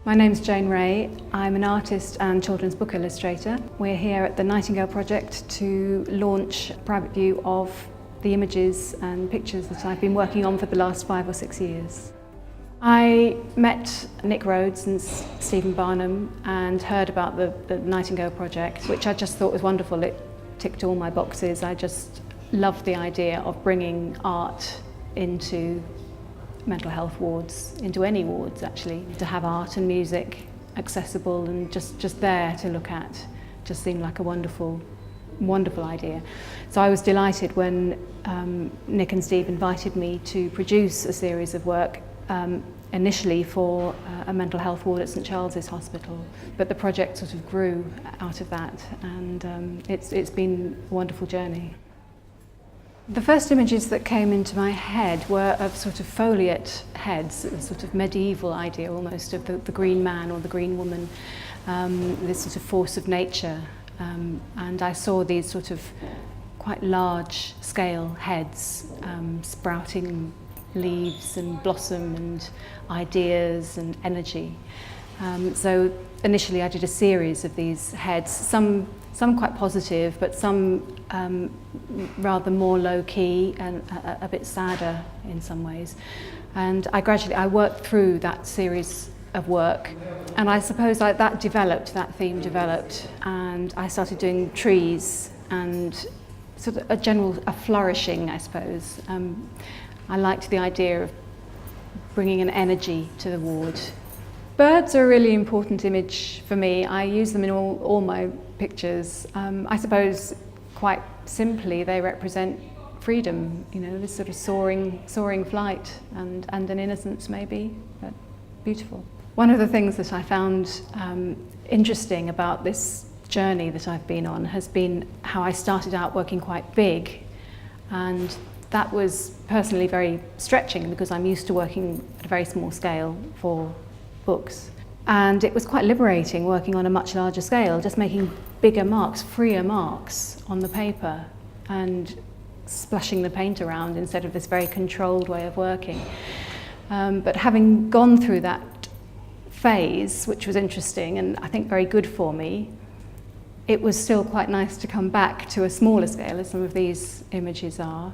My name's Jane Ray. I'm an artist and children's book illustrator. We're here at the Nightingale Project to launch a private view of the images and pictures that I've been working on for the last 5 or 6 years. I met Nick Rhodes and Stephen Barnum and heard about the Nightingale Project, which I just thought was wonderful. It ticked all my boxes. I just loved the idea of bringing art into mental health wards, into any wards actually. To have art and music accessible and just there to look at just seemed like a wonderful idea. So I was delighted when Nick and Steve invited me to produce a series of work initially for a mental health ward at St Charles's Hospital, but the project sort of grew out of that, and it's been a wonderful journey. The first images that came into my head were of sort of foliate heads, a sort of medieval idea almost of the green man or the green woman, this sort of force of nature. And I saw these sort of quite large scale heads sprouting leaves and blossom and ideas and energy. So initially I did a series of these heads, some quite positive, but some rather more low-key and a bit sadder in some ways. And I worked through that series of work, and I suppose that theme developed, and I started doing trees and sort of a flourishing, I suppose. I liked the idea of bringing an energy to the ward. Birds are a really important image for me. I use them in all my pictures. I suppose quite simply they represent freedom, you know, this sort of soaring flight and an innocence maybe, but beautiful. One of the things that I found interesting about this journey that I've been on has been how I started out working quite big, and that was personally very stretching because I'm used to working at a very small scale for books. And it was quite liberating working on a much larger scale, just making bigger marks, freer marks on the paper and splashing the paint around instead of this very controlled way of working. But having gone through that phase, which was interesting and I think very good for me, it was still quite nice to come back to a smaller scale, as some of these images are,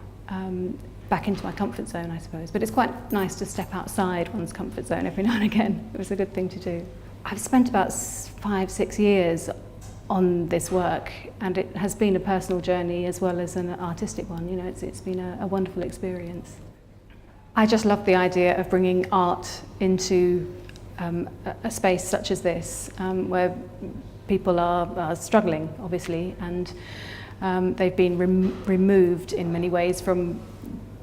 back into my comfort zone, I suppose. But it's quite nice to step outside one's comfort zone every now and again. It was a good thing to do. I've spent about 5-6 years on this work, and it has been a personal journey as well as an artistic one. You know, it's been a wonderful experience. I just love the idea of bringing art into a space such as this, where people are struggling, obviously, and they've been removed in many ways from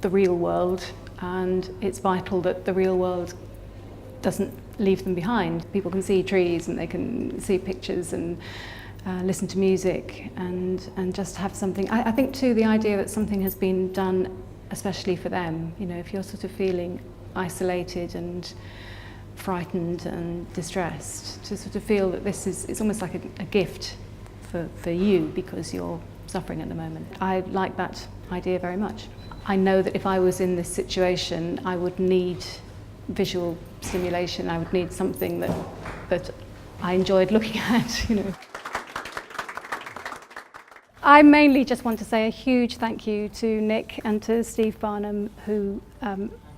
the real world, and it's vital that the real world doesn't leave them behind. People can see trees and they can see pictures and listen to music and just have something. I think too the idea that something has been done especially for them. You know, if you're sort of feeling isolated and frightened and distressed, to sort of feel that it's almost like a gift for you because you're suffering at the moment. I like that idea very much. I know that if I was in this situation, I would need visual stimulation. I would need something that I enjoyed looking at, you know. I mainly just want to say a huge thank you to Nick and to Steve Barnum, who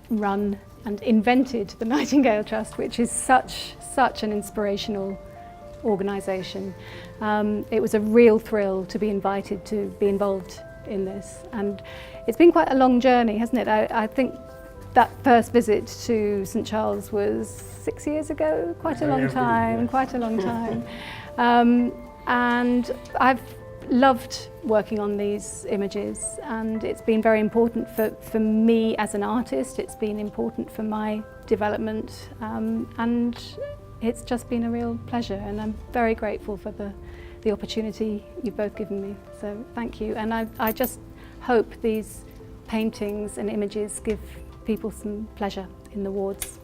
run and invented the Nightingale Trust, which is such an inspirational organisation. It was a real thrill to be invited to be involved in this, and it's been quite a long journey, hasn't it? I think that first visit to St Charles was 6 years ago, quite a long time. And I've loved working on these images, and it's been very important for me as an artist. It's been important for my development, and it's just been a real pleasure, and I'm very grateful for the opportunity you've both given me. So thank you, and I just hope these paintings and images give people some pleasure in the wards.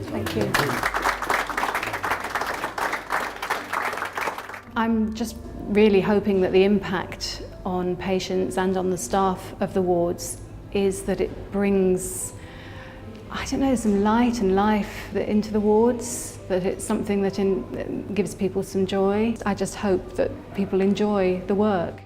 Thank you. I'm just really hoping that the impact on patients and on the staff of the wards is that it brings, I don't know, some light and life into the wards. that it's something that gives people some joy. I just hope that people enjoy the work.